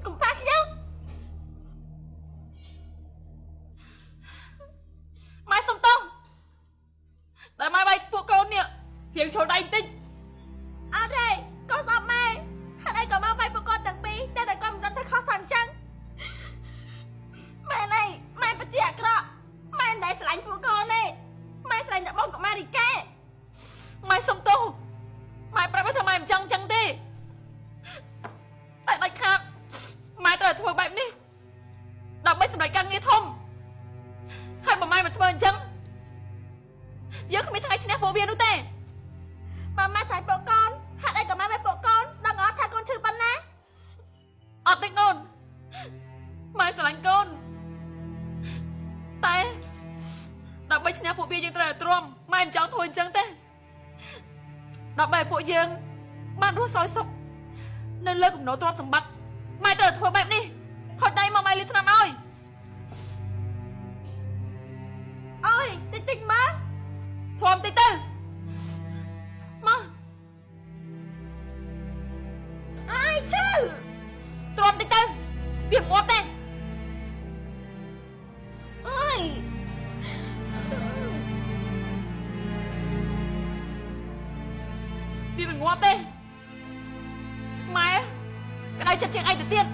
កំប៉ាខ្ញុំម៉ែសុំទោសតែម៉ែបែកពួកកូននេះរៀងចូលដៃបន្តិចអត់ទេកូនស្អប់ម៉ែហេតុអីក៏មកបែកពួកកូនទាំងពីរតែកូនមិនដឹងថាខុសសិនអញ្ចឹងម៉ែនេះម៉ែបជាអាក្រក់ម៉ែមិនដែលស្រឡាញ់ពួកកូនទេម៉ែស្រឡាញ់តែបងកុមារីកែម៉ែសុំទោសម៉ែប្រាប់ថាម៉ែមិនចង់អញ្ចឹងទេតែដាច់ខាតម៉ែត្រូវធ្វើបែបនេះដើម្បីសម្រេចការងារធំហើយបើម៉ែមិនធ្វើអញ្ចឹងយើងគ្មានថ្ងៃឈ្នះពួកវានោះទេបើម៉ែស្រឡាញ់ពួកកូនហេតុអីក៏ម៉ែបែបពួកកូនដឹងអត់ថាកូនឈឺប៉ុណ្ណាអត់ទេកូនម៉ែស្រឡាញ់កូនតែដើម្បីឈ្នះពួកវាយើងត្រូវទ្រាំម៉ែមិនចង់ធ្វើអញ្ចឹងទេដើម្បីពួកយើងបានរស់សោយសុខនៅលើគំនរទ្រព្យសម្បត្តិម៉ែត្រូវធ្វើបែបនេះខូចដៃមកម៉ែលាថ្នាំឲ្យអើយតិចតិចមើលធំតិចទៅមកអើយឈឺទ្រាំតិចទៅវាងាប់ទេអើយវាមិនងាប់ទេម៉ែក្តៅចិត្តជាងឯងទៅទៀត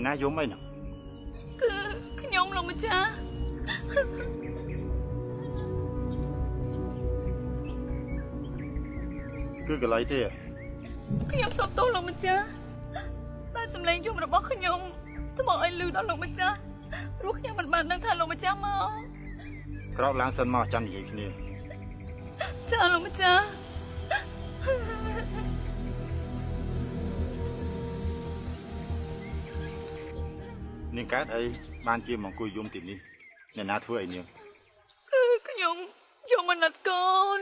ណាយំអីហ្នឹងគឺខ្ញុំលោកម្ចាស់គឺកន្លែងទេខ្ញុំសុំទោសលោកម្ចាស់តែសម្លេងយំរបស់ខ្ញុំធ្វើឲ្យលឺដល់លោកម្ចាស់ព្រោះខ្ញុំមិនបានដឹងថាលោកម្ចាស់មកក្រោកឡើងសិនមកចាំនិយាយគ្នាចាលោកម្ចាស់នាងកើតអីបានជាមកអង្គុយយំទីនេះអ្នកណាធ្វើអីនាងគឺខ្ញុំយំមិនអត់កូន